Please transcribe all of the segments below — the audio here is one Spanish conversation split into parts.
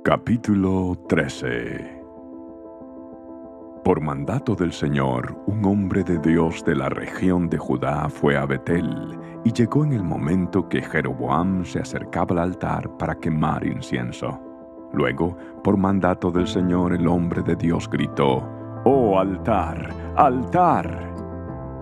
Capítulo 13. Por mandato del Señor, un hombre de Dios de la región de Judá fue a Betel, y llegó en el momento que Jeroboam se acercaba al altar para quemar incienso. Luego, por mandato del Señor, el hombre de Dios gritó: «¡Oh altar, altar!».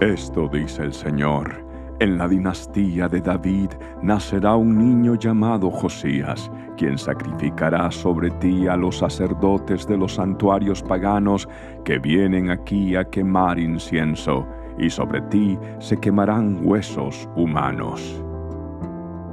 Esto dice el Señor: en la dinastía de David nacerá un niño llamado Josías, quien sacrificará sobre ti a los sacerdotes de los santuarios paganos que vienen aquí a quemar incienso, y sobre ti se quemarán huesos humanos.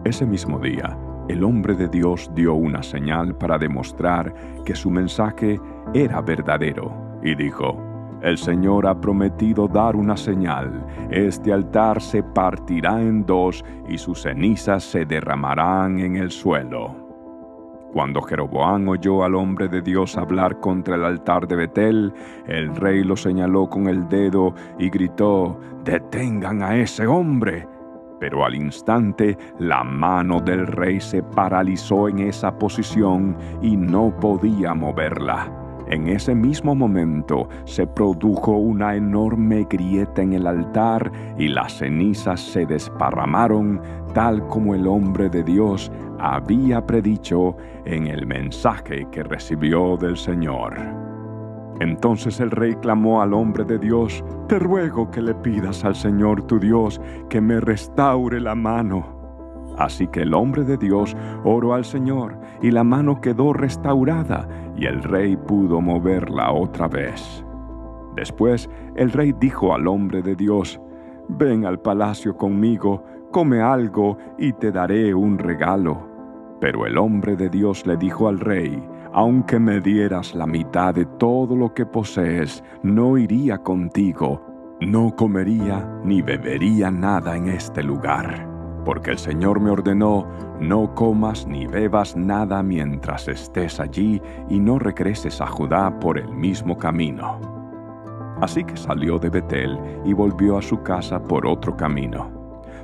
Ese mismo día, el hombre de Dios dio una señal para demostrar que su mensaje era verdadero, y dijo: «El Señor ha prometido dar una señal. Este altar se partirá en dos y sus cenizas se derramarán en el suelo». Cuando Jeroboam oyó al hombre de Dios hablar contra el altar de Betel, el rey lo señaló con el dedo y gritó: «¡Detengan a ese hombre!». Pero al instante la mano del rey se paralizó en esa posición y no podía moverla. En ese mismo momento se produjo una enorme grieta en el altar y las cenizas se desparramaron, tal como el hombre de Dios había predicho en el mensaje que recibió del Señor. Entonces el rey clamó al hombre de Dios: «Te ruego que le pidas al Señor tu Dios que me restaure la mano». Así que el hombre de Dios oró al Señor, y la mano quedó restaurada, y el rey pudo moverla otra vez. Después el rey dijo al hombre de Dios: «Ven al palacio conmigo, come algo y te daré un regalo». Pero el hombre de Dios le dijo al rey: «Aunque me dieras la mitad de todo lo que posees, no iría contigo, no comería ni bebería nada en este lugar. Porque el Señor me ordenó: no comas ni bebas nada mientras estés allí, y no regreses a Judá por el mismo camino». Así que salió de Betel y volvió a su casa por otro camino.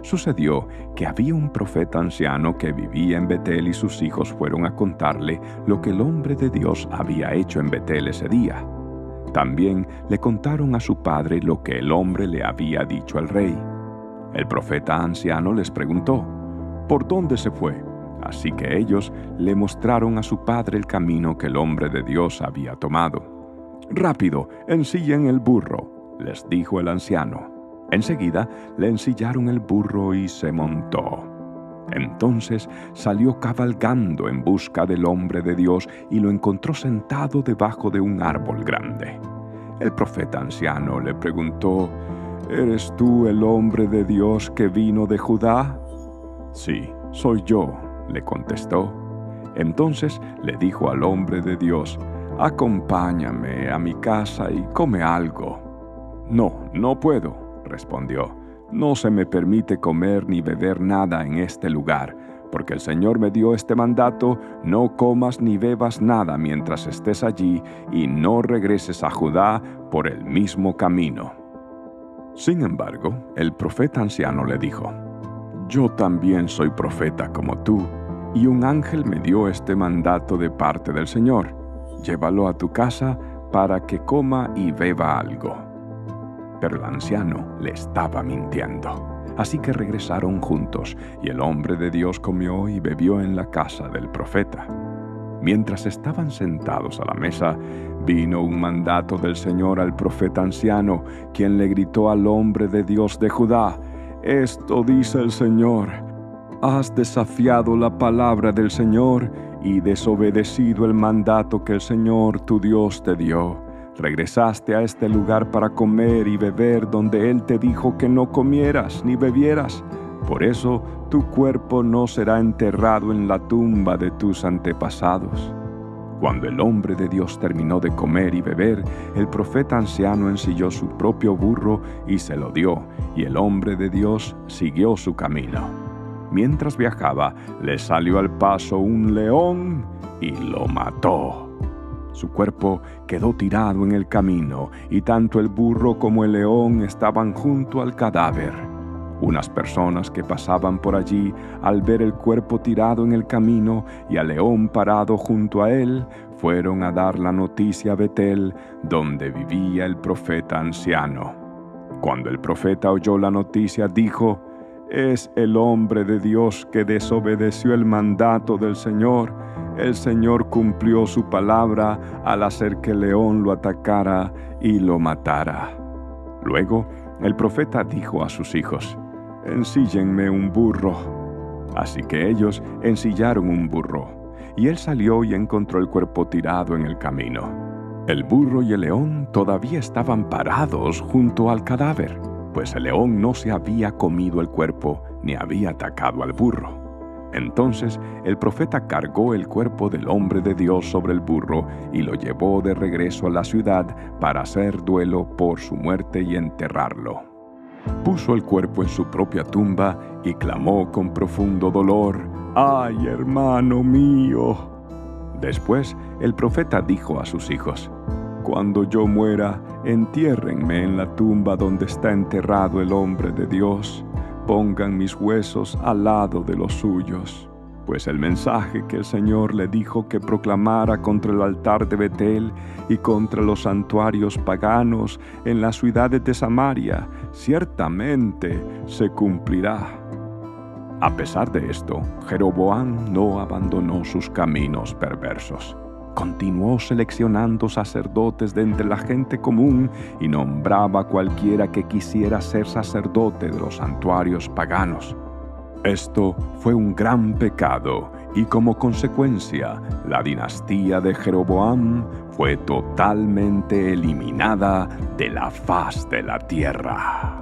Sucedió que había un profeta anciano que vivía en Betel, y sus hijos fueron a contarle lo que el hombre de Dios había hecho en Betel ese día. También le contaron a su padre lo que el hombre le había dicho al rey. El profeta anciano les preguntó: «¿Por dónde se fue?». Así que ellos le mostraron a su padre el camino que el hombre de Dios había tomado. «Rápido, ensillen el burro», les dijo el anciano. Enseguida le ensillaron el burro y se montó. Entonces salió cabalgando en busca del hombre de Dios y lo encontró sentado debajo de un árbol grande. El profeta anciano le preguntó: «¿Eres tú el hombre de Dios que vino de Judá?». «Sí, soy yo», le contestó. Entonces le dijo al hombre de Dios: «Acompáñame a mi casa y come algo». No puedo», respondió. «No se me permite comer ni beber nada en este lugar, porque el Señor me dio este mandato: no comas ni bebas nada mientras estés allí, y no regreses a Judá por el mismo camino». Sin embargo, el profeta anciano le dijo: «Yo también soy profeta como tú, y un ángel me dio este mandato de parte del Señor. Llévalo a tu casa para que coma y beba algo». Pero el anciano le estaba mintiendo. Así que regresaron juntos, y el hombre de Dios comió y bebió en la casa del profeta. Mientras estaban sentados a la mesa, vino un mandato del Señor al profeta anciano, quien le gritó al hombre de Dios de Judá: «Esto dice el Señor: has desafiado la palabra del Señor y desobedecido el mandato que el Señor tu Dios te dio. Regresaste a este lugar para comer y beber donde Él te dijo que no comieras ni bebieras. Por eso tu cuerpo no será enterrado en la tumba de tus antepasados». Cuando el hombre de Dios terminó de comer y beber, el profeta anciano ensilló su propio burro y se lo dio, y el hombre de Dios siguió su camino. Mientras viajaba, le salió al paso un león y lo mató. Su cuerpo quedó tirado en el camino, y tanto el burro como el león estaban junto al cadáver. Unas personas que pasaban por allí, al ver el cuerpo tirado en el camino y al león parado junto a él, fueron a dar la noticia a Betel, donde vivía el profeta anciano. Cuando el profeta oyó la noticia, dijo: «Es el hombre de Dios que desobedeció el mandato del Señor. El Señor cumplió su palabra al hacer que el león lo atacara y lo matara». Luego, el profeta dijo a sus hijos: «Ensíllenme un burro». Así que ellos ensillaron un burro, y él salió y encontró el cuerpo tirado en el camino. El burro y el león todavía estaban parados junto al cadáver, pues el león no se había comido el cuerpo ni había atacado al burro. Entonces el profeta cargó el cuerpo del hombre de Dios sobre el burro y lo llevó de regreso a la ciudad para hacer duelo por su muerte y enterrarlo. Puso el cuerpo en su propia tumba y clamó con profundo dolor: «¡Ay, hermano mío!». Después el profeta dijo a sus hijos: «Cuando yo muera, entiérrenme en la tumba donde está enterrado el hombre de Dios. Pongan mis huesos al lado de los suyos». Pues el mensaje que el Señor le dijo que proclamara contra el altar de Betel y contra los santuarios paganos en las ciudades de Samaria ciertamente se cumplirá. A pesar de esto, Jeroboam no abandonó sus caminos perversos. Continuó seleccionando sacerdotes de entre la gente común y nombraba a cualquiera que quisiera ser sacerdote de los santuarios paganos. Esto fue un gran pecado y como consecuencia, la dinastía de Jeroboam fue totalmente eliminada de la faz de la tierra.